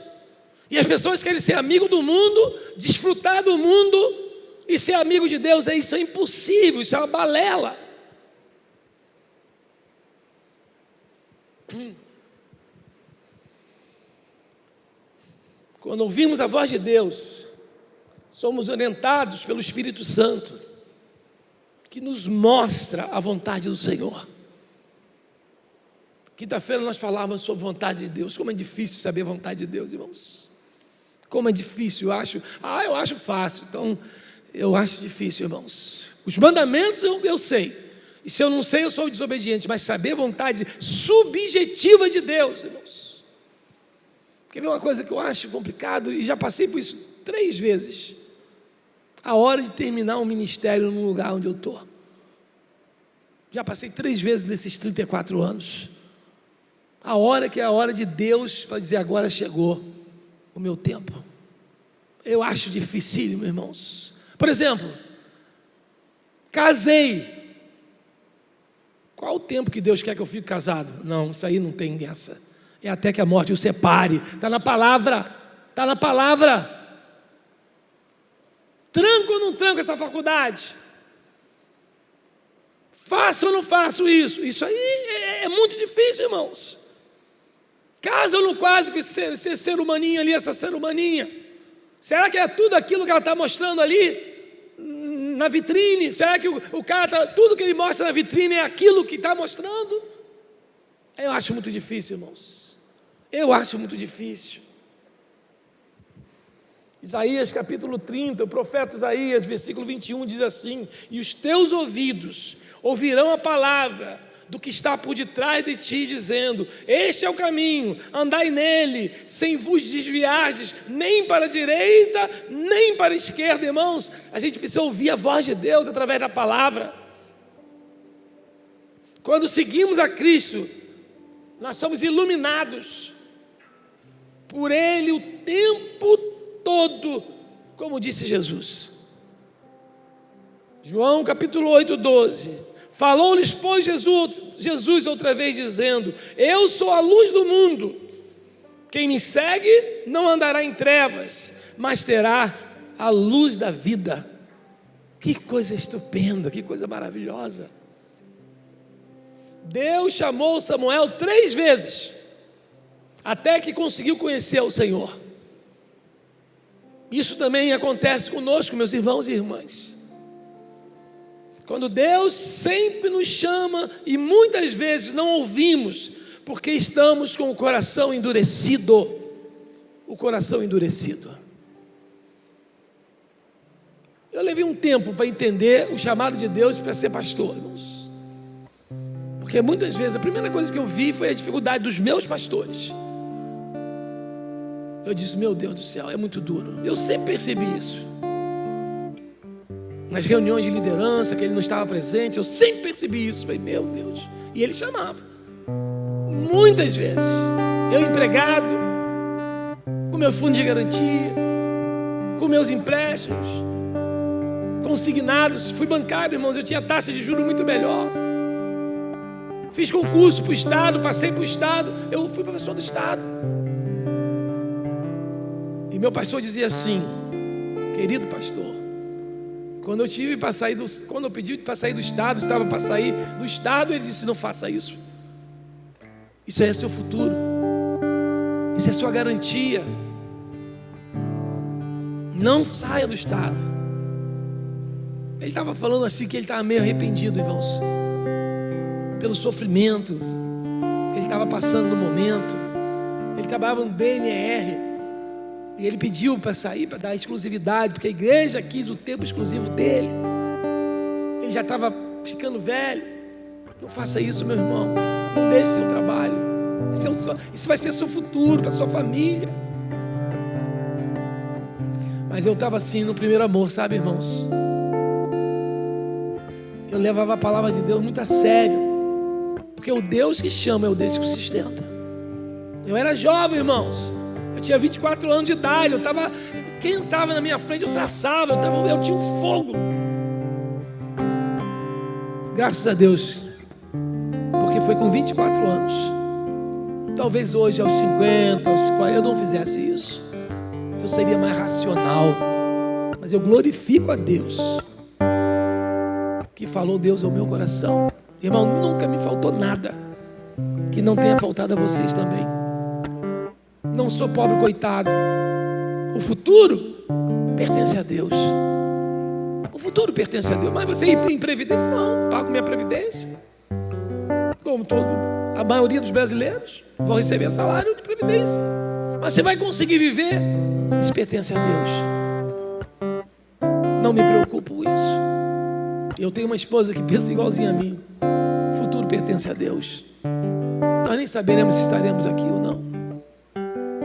E as pessoas querem ser amigo do mundo, desfrutar do mundo e ser amigo de Deus. Isso é impossível, isso é uma balela. Quando ouvimos a voz de Deus, somos orientados pelo Espírito Santo, que nos mostra a vontade do Senhor. Quinta-feira nós falávamos sobre a vontade de Deus. Como é difícil saber a vontade de Deus, irmãos. Como é difícil, eu acho fácil. Então, eu acho difícil, irmãos. Os mandamentos eu sei. E se eu não sei, eu sou desobediente. Mas saber a vontade subjetiva de Deus, irmãos. Quer ver uma coisa que eu acho complicado? E já passei por isso 3 vezes. A hora de terminar um ministério no lugar onde eu estou. Já passei 3 vezes nesses 34 anos. A hora que é a hora de Deus para dizer: agora chegou o meu tempo. Eu acho dificílimo, irmãos. Por exemplo, casei. Qual o tempo que Deus quer que eu fique casado? Não, isso aí não tem essa. É até que a morte o separe. Está na palavra. Está na palavra. Tranco ou não tranco essa faculdade? Faço ou não faço isso? Isso aí é muito difícil, irmãos. Casa ou não casa com esse ser humaninho ali, essa ser humaninha? Será que é tudo aquilo que ela está mostrando ali na vitrine? Será que o cara tudo que ele mostra na vitrine é aquilo que está mostrando? Eu acho muito difícil, irmãos. Eu acho muito difícil. Isaías capítulo 30, o profeta Isaías, versículo 21, diz assim: e os teus ouvidos ouvirão a palavra do que está por detrás de ti, dizendo: este é o caminho, andai nele, sem vos desviardes, nem para a direita, nem para a esquerda. Irmãos, a gente precisa ouvir a voz de Deus através da palavra. Quando seguimos a Cristo, nós somos iluminados por Ele o tempo todo, como disse Jesus. João capítulo 8, 12. Falou-lhes, pois, Jesus outra vez, dizendo: eu sou a luz do mundo. Quem me segue não andará em trevas, mas terá a luz da vida. Que coisa estupenda, que coisa maravilhosa. Deus chamou Samuel 3 vezes, até que conseguiu conhecer o Senhor. Isso também acontece conosco, meus irmãos e irmãs. Quando Deus sempre nos chama e muitas vezes não ouvimos, porque estamos com o coração endurecido. O coração endurecido. Eu levei um tempo para entender o chamado de Deus para ser pastor, irmãos. Porque muitas vezes a primeira coisa que eu vi foi a dificuldade dos meus pastores. Eu disse: meu Deus do céu, é muito duro. Eu sempre percebi isso. Nas reuniões de liderança, que ele não estava presente, eu sempre percebi isso. Falei: meu Deus. E ele chamava. Muitas vezes. Eu empregado, com meu fundo de garantia, com meus empréstimos, consignados. Fui bancário, irmãos, eu tinha taxa de juros muito melhor. Fiz concurso para o Estado, passei para o Estado. Eu fui professor do Estado. E meu pastor dizia assim: querido pastor, quando eu pedi para sair do Estado, estava para sair do Estado, ele disse: não faça isso. Isso aí é seu futuro. Isso é sua garantia. Não saia do Estado. Ele estava falando assim que ele estava meio arrependido, irmãos, pelo sofrimento que ele estava passando no momento. Ele trabalhava no DNR e ele pediu para sair, para dar exclusividade, porque a igreja quis o tempo exclusivo dele. Ele já estava ficando velho. Não faça isso, meu irmão. Não deixe seu trabalho. Isso vai ser seu futuro, para sua família. Mas eu estava assim no primeiro amor, sabe, irmãos? Eu levava a palavra de Deus muito a sério, porque o Deus que chama é o Deus que sustenta. Eu era jovem, irmãos. Eu tinha 24 anos de idade. Quem estava na minha frente, eu traçava. Eu tinha um fogo. Graças a Deus, porque foi com 24 anos. Talvez hoje, aos 50, aos 40, eu não fizesse isso. Eu seria mais racional. Mas eu glorifico a Deus que falou Deus ao meu coração. Irmão, nunca me faltou nada que não tenha faltado a vocês também. Não sou pobre coitado. O futuro pertence a Deus. O futuro pertence a Deus. Mas você ir em previdência? Não, pago minha previdência. Como a maioria dos brasileiros, vão receber salário de previdência. Mas você vai conseguir viver? Isso pertence a Deus. Não me preocupo com isso. Eu tenho uma esposa que pensa igualzinha a mim. O futuro pertence a Deus. Nós nem saberemos se estaremos aqui ou não.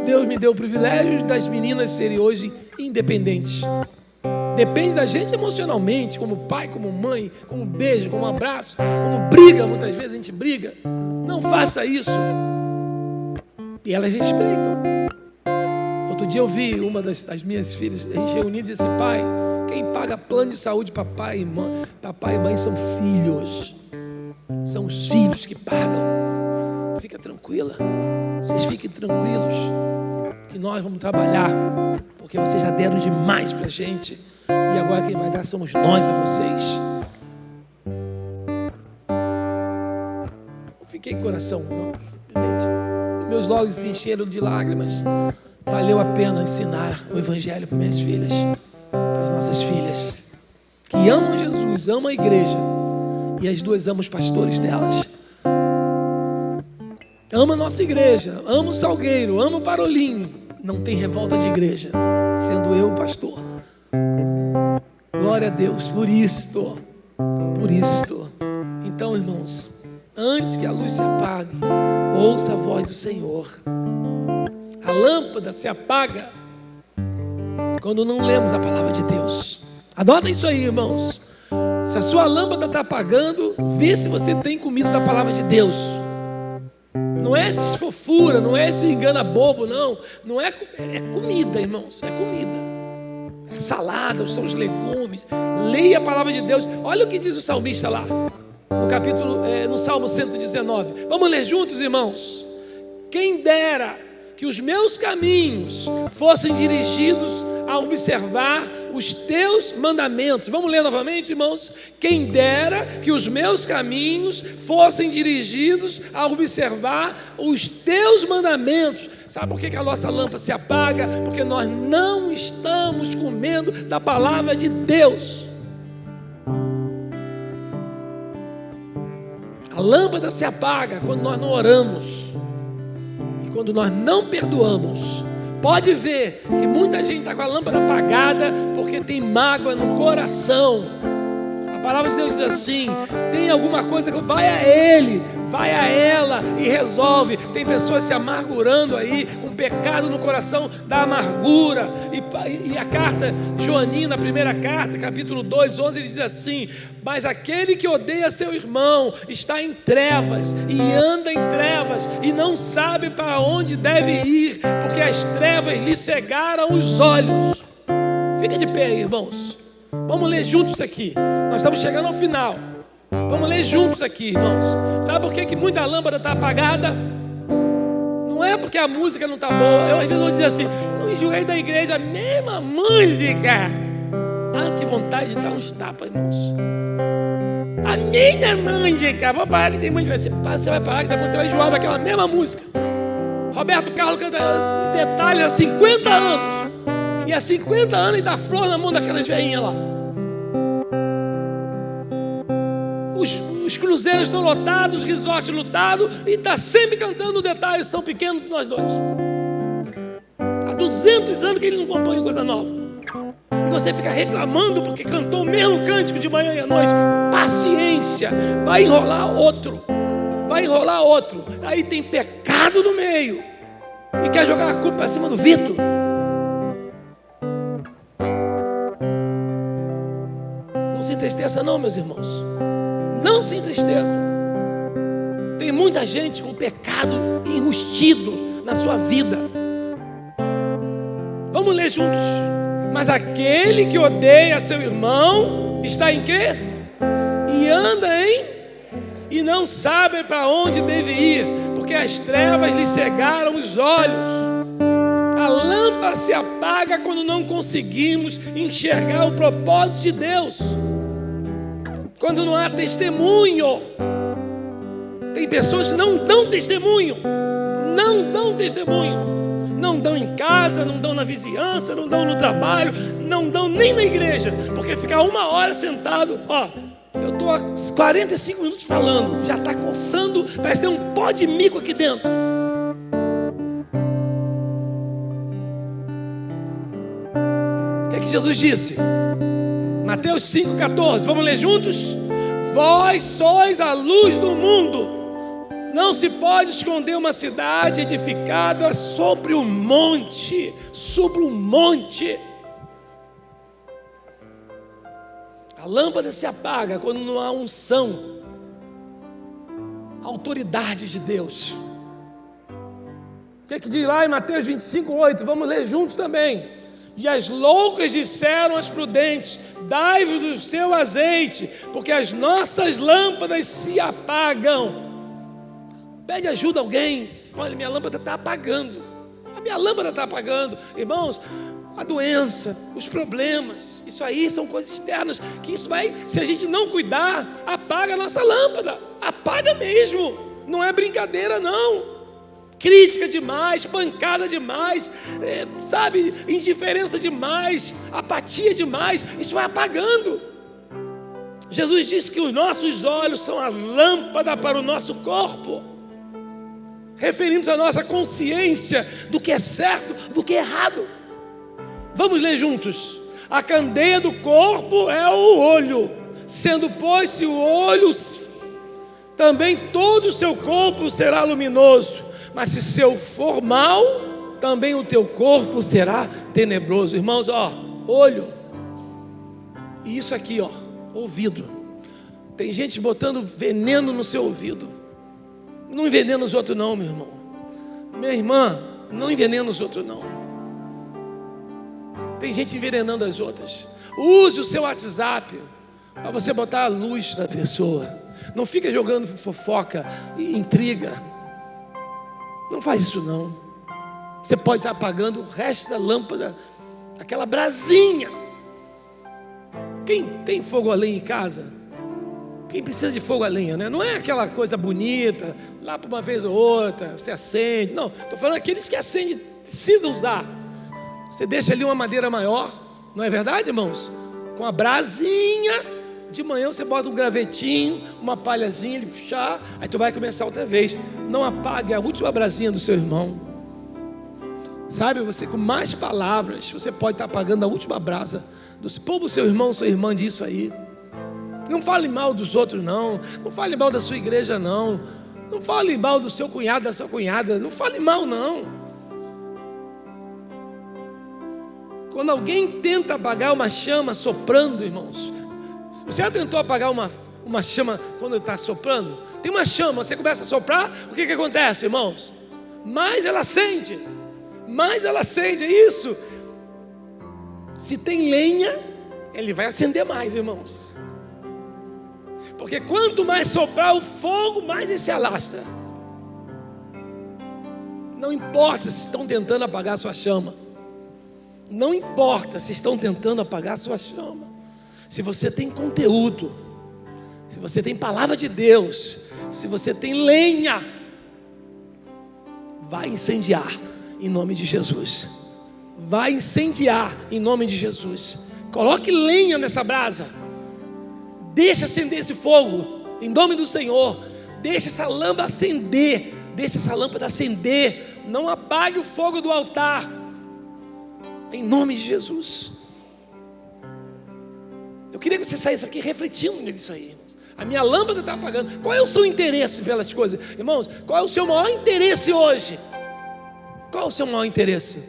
Deus me deu o privilégio das meninas serem hoje independentes. Depende da gente emocionalmente, como pai, como mãe, como beijo, como abraço, como briga, muitas vezes a gente briga. Não faça isso. E elas respeitam. Outro dia eu vi uma das minhas filhas, a gente reunido e disse assim: pai, quem paga plano de saúde papai e mãe são filhos. São os filhos que pagam. Fica tranquila. Vocês fiquem tranquilos. Que nós vamos trabalhar. Porque vocês já deram demais pra gente. E agora quem vai dar somos nós a vocês. Não fiquei com coração, não. Simplesmente. Meus olhos se encheram de lágrimas. Valeu a pena ensinar o Evangelho para minhas filhas, para as nossas filhas, que amam Jesus, amam a igreja, e as duas amam os pastores delas. Ama a nossa igreja, ama o Salgueiro, ama o Parolim. Não tem revolta de igreja, sendo eu o pastor. Glória a Deus por isto. Então, irmãos, antes que a luz se apague, ouça a voz do Senhor. A lâmpada se apaga quando não lemos a palavra de Deus. Anota isso aí, irmãos. Se a sua lâmpada está apagando, vê se você tem comido da palavra de Deus. Não é essa fofura, não é esse engana bobo, não. Não é, é comida, irmãos. É comida. É salada, são os legumes. Leia a palavra de Deus. Olha o que diz o salmista lá, no Salmo 119. Vamos ler juntos, irmãos. Quem dera que os meus caminhos fossem dirigidos a observar os teus mandamentos. Vamos ler novamente, irmãos? Quem dera que os meus caminhos fossem dirigidos a observar os teus mandamentos. Sabe por que a nossa lâmpada se apaga? Porque nós não estamos comendo da palavra de Deus. A lâmpada se apaga quando nós não oramos. Quando nós não perdoamos. Pode ver que muita gente está com a lâmpada apagada porque tem mágoa no coração. A palavra de Deus diz assim: tem alguma coisa que vai a ele, vai a ela e resolve. Tem pessoas se amargurando aí, com pecado no coração da amargura. E a carta Joanina, a primeira carta, capítulo 2, 11, ele diz assim: mas aquele que odeia seu irmão está em trevas e anda em trevas e não sabe para onde deve ir, porque as trevas lhe cegaram os olhos. Fica de pé, irmãos. Vamos ler juntos aqui. Nós estamos chegando ao final. Vamos ler juntos aqui, irmãos. Sabe por que muita lâmpada está apagada? Não é porque a música não está boa. Eu às vezes vou dizer assim: não enjoei da igreja, a mesma música. Ah, que vontade de dar uns tapas, irmãos. A minha música. Vou parar que tem música. Você vai parar que depois você vai enjoar daquela mesma música. Roberto Carlos canta Detalhe há 50 anos. E há 50 anos e dá flor na mão daquelas veinhas lá. Os cruzeiros estão lotados, os resorts lotados, e está sempre cantando Detalhes tão pequenos que nós dois. Há 200 anos que ele não compõe coisa nova. E você fica reclamando porque cantou o mesmo cântico de manhã e à noite. Paciência, vai enrolar outro. Aí tem pecado no meio. E quer jogar a culpa para cima do Vitor. Não se entristeça não, meus irmãos. Não se entristeça. Tem muita gente com pecado enrustido na sua vida. Vamos ler juntos. Mas aquele que odeia seu irmão está em quê? E anda e não sabe para onde deve ir, porque as trevas lhe cegaram os olhos. A lâmpada se apaga quando não conseguimos enxergar o propósito de Deus. Quando não há testemunho. Tem pessoas que não dão testemunho. Não dão em casa, não dão na vizinhança, não dão no trabalho, não dão nem na igreja, porque ficar 1 hora sentado, eu estou há 45 minutos falando, já está coçando, parece ter um pó de mico aqui dentro. O que é que Jesus disse? Mateus 5,14, vamos ler juntos? Vós sois a luz do mundo. Não se pode esconder uma cidade edificada sobre um monte. lâmpada se apaga quando não há unção, autoridade de Deus. O que é que diz lá em Mateus 25:8? Vamos ler juntos também. E as loucas disseram às prudentes: dai-vos do seu azeite, porque as nossas lâmpadas se apagam. Pede ajuda a alguém. Olha, minha lâmpada está apagando. A minha lâmpada está apagando. Irmãos, a doença, os problemas, isso aí são coisas externas, que isso vai, se a gente não cuidar, apaga a nossa lâmpada. Apaga mesmo. Não é brincadeira não. Crítica demais, pancada demais, sabe, indiferença demais, apatia demais, isso vai apagando. Jesus disse que os nossos olhos são a lâmpada para o nosso corpo, referindo-se à nossa consciência do que é certo, do que é errado. Vamos ler juntos. A candeia do corpo é o olho, sendo pois-se o olho, também todo o seu corpo será luminoso. Mas se seu for mal, também o teu corpo será tenebroso. Irmãos, olho. E isso aqui, ouvido. Tem gente botando veneno no seu ouvido. Não envenena os outros não, meu irmão. Minha irmã, não envenena os outros não. Tem gente envenenando as outras. Use o seu WhatsApp para você botar a luz na pessoa. Não fica jogando fofoca e intriga. Não faz isso não. Você pode estar apagando o resto da lâmpada, aquela brasinha. Quem tem fogo a lenha em casa? Quem precisa de fogo a lenha, né? Não é aquela coisa bonita, lá por uma vez ou outra, você acende. Não, estou falando aqueles que acendem, precisa usar. Você deixa ali uma madeira maior, não é verdade, irmãos? Com a brasinha. De manhã você bota um gravetinho, uma palhazinha, ele puxar, aí tu vai começar outra vez. Não apague a última brasinha do seu irmão. Sabe, você com mais palavras, você pode estar apagando a última brasa do seu irmão, sua irmã disso aí. Não fale mal dos outros não. Não fale mal da sua igreja não. Não fale mal do seu cunhado, da sua cunhada. Não fale mal não. Quando alguém tenta apagar uma chama soprando, irmãos, você já tentou apagar uma chama quando está soprando? Tem uma chama, você começa a soprar, o que acontece, irmãos? Mais ela acende, é isso. Se tem lenha, ele vai acender mais, irmãos. Porque quanto mais soprar o fogo, mais ele se alastra. Não importa se estão tentando apagar a sua chama. Não importa se estão tentando apagar a sua chama. Se você tem conteúdo, se você tem palavra de Deus, se você tem lenha, vai incendiar em nome de Jesus. Vai incendiar em nome de Jesus. Coloque lenha nessa brasa. Deixa acender esse fogo em nome do Senhor. Deixa essa lâmpada acender. Deixa essa lâmpada acender. Não apague o fogo do altar. Em nome de Jesus. Eu queria que você saísse aqui refletindo nisso aí, irmãos. A minha lâmpada está apagando. Qual é o seu interesse pelas coisas? Irmãos, qual é o seu maior interesse hoje? Qual é o seu maior interesse?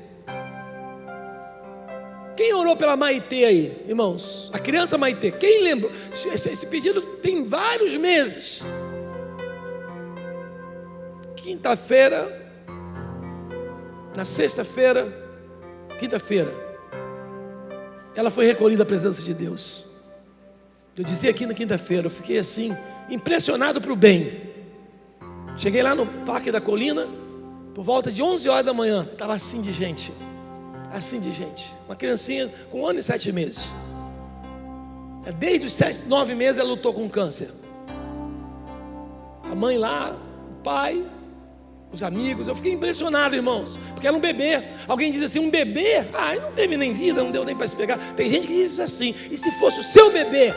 Quem orou pela Maitê aí, irmãos? A criança Maitê. Quem lembrou? Esse pedido tem vários meses. Quinta-feira, na sexta-feira, quinta-feira, ela foi recolhida à presença de Deus. Eu dizia aqui na quinta-feira, eu fiquei assim, impressionado para o bem. Cheguei lá no Parque da Colina, por volta de 11 horas da manhã, estava assim de gente. Uma criancinha com 1 ano e 7 meses. Desde os 9 meses ela lutou com câncer. A mãe lá, o pai, os amigos. Eu fiquei impressionado, irmãos, porque era um bebê. Alguém diz assim, um bebê? Não teve nem vida, não deu nem para se pegar. Tem gente que diz isso assim. E se fosse o seu bebê?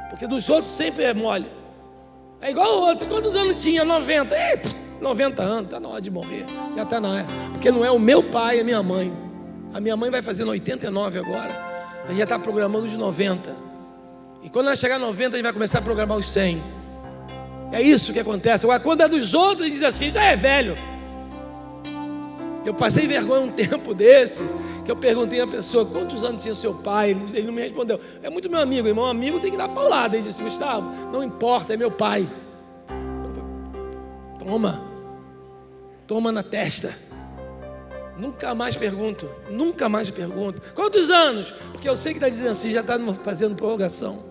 Porque dos outros sempre é mole. É igual o outro. Quantos anos tinha? 90. 90 anos, está na hora de morrer. Já está na hora. Porque não é o meu pai, é a minha mãe. A minha mãe vai fazer 89 agora. A gente já está programando de 90. E quando ela chegar a 90, a gente vai começar a programar os 100. É isso que acontece. Agora, quando é dos outros, ele diz assim, já é velho. Eu passei vergonha um tempo desse, que eu perguntei à pessoa quantos anos tinha seu pai, ele não me respondeu. É muito meu amigo, irmão amigo tem que dar paulada. Ele disse: Gustavo, não importa, é meu pai. Toma na testa. Nunca mais pergunto. Quantos anos? Porque eu sei que está dizendo assim, já está fazendo prorrogação.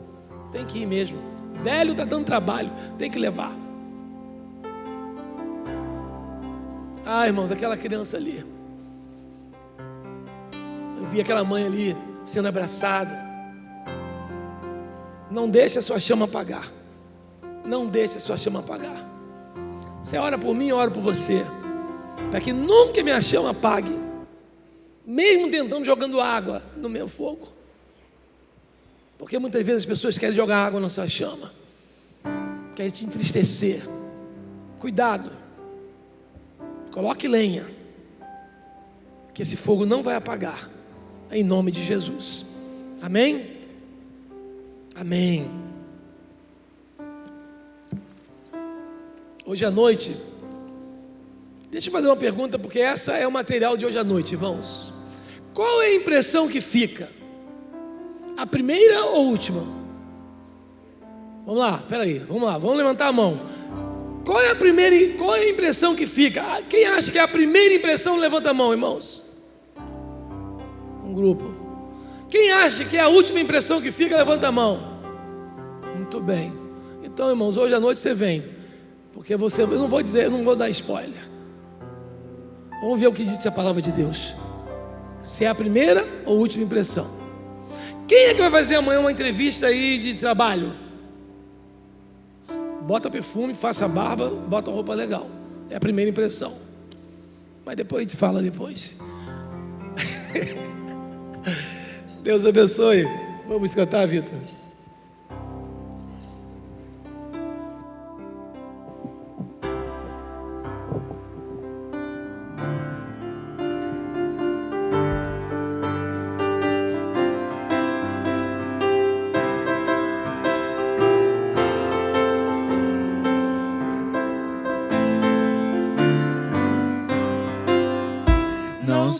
Tem que ir mesmo. Velho está dando trabalho, tem que levar. Irmãos, aquela criança ali, eu vi aquela mãe ali sendo abraçada. Não deixe a sua chama apagar. Não deixe a sua chama apagar. Você ora por mim, eu oro por você, para que nunca minha chama apague, mesmo tentando jogando água no meu fogo. Porque muitas vezes as pessoas querem jogar água na sua chama, querem te entristecer. Cuidado, coloque lenha, que esse fogo não vai apagar, em nome de Jesus. Amém? Amém. Hoje à noite, deixa eu fazer uma pergunta, porque essa é o material de hoje à noite, irmãos. Qual é a impressão que fica? A primeira ou a última? Vamos lá, vamos levantar a mão. Qual é a impressão que fica? Quem acha que é a primeira impressão, levanta a mão, irmãos. Um grupo. Quem acha que é a última impressão que fica, levanta a mão. Muito bem. Então, irmãos, hoje à noite você vem. Porque eu não vou dar spoiler. Vamos ver o que diz a palavra de Deus. Se é a primeira ou a última impressão. Quem é que vai fazer amanhã uma entrevista aí de trabalho? Bota perfume, faça a barba, bota uma roupa legal. É a primeira impressão. Mas depois a gente fala depois. Deus abençoe. Vamos cantar, Vitor.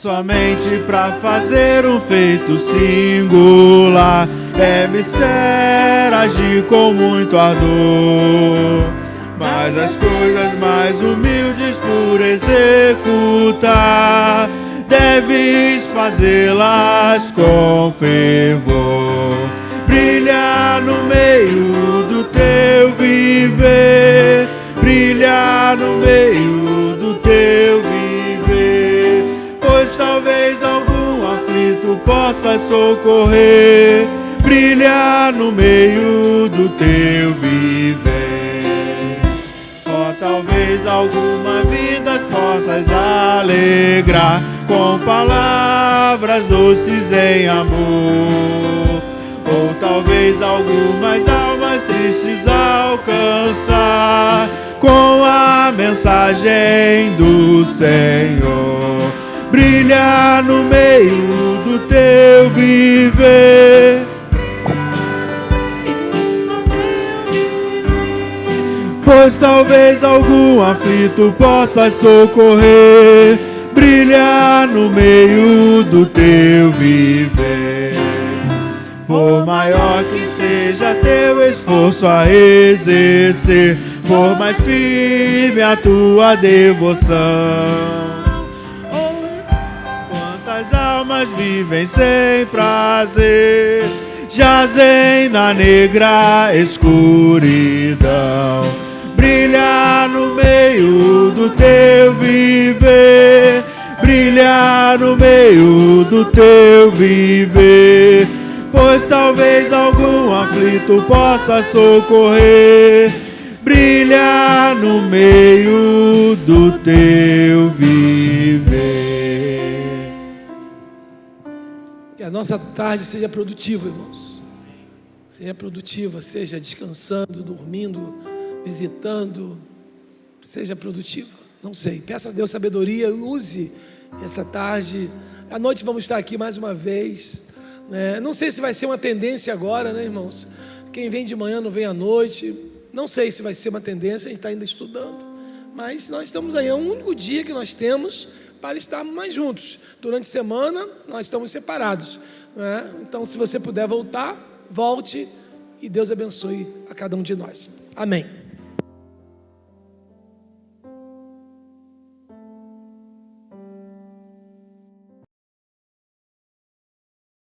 Somente para fazer um feito singular, é mistério agir com muito ardor, mas as coisas mais humildes por executar, deves fazê-las com fervor, brilhar no meio do teu viver, brilhar no meio do teu viver. Pois talvez algum aflito possa socorrer, brilhar no meio do teu viver. Talvez alguma vida possas alegrar, com palavras doces em amor. Ou talvez algumas almas tristes alcançar, com a mensagem do Senhor. Brilhar no meio do teu viver, pois talvez algum aflito possa socorrer, brilhar no meio do teu viver. Por maior que seja teu esforço a exercer, por mais firme a tua devoção, as almas vivem sem prazer, jazem na negra escuridão. Brilhar no meio do teu viver, brilhar no meio do teu viver, pois talvez algum aflito possa socorrer, brilhar no meio do teu viver. Que a nossa tarde seja produtiva, irmãos. Seja produtiva, seja descansando, dormindo, visitando. Seja produtiva. Não sei. Peça a Deus sabedoria. Use essa tarde. À noite vamos estar aqui mais uma vez. Não sei se vai ser uma tendência agora, né, irmãos? Quem vem de manhã não vem à noite. Não sei se vai ser uma tendência. A gente está ainda estudando. Mas nós estamos aí. É o único dia que nós temos para estarmos mais juntos. Durante a semana, nós estamos separados, né? Então, se você puder voltar, volte, e Deus abençoe a cada um de nós. Amém.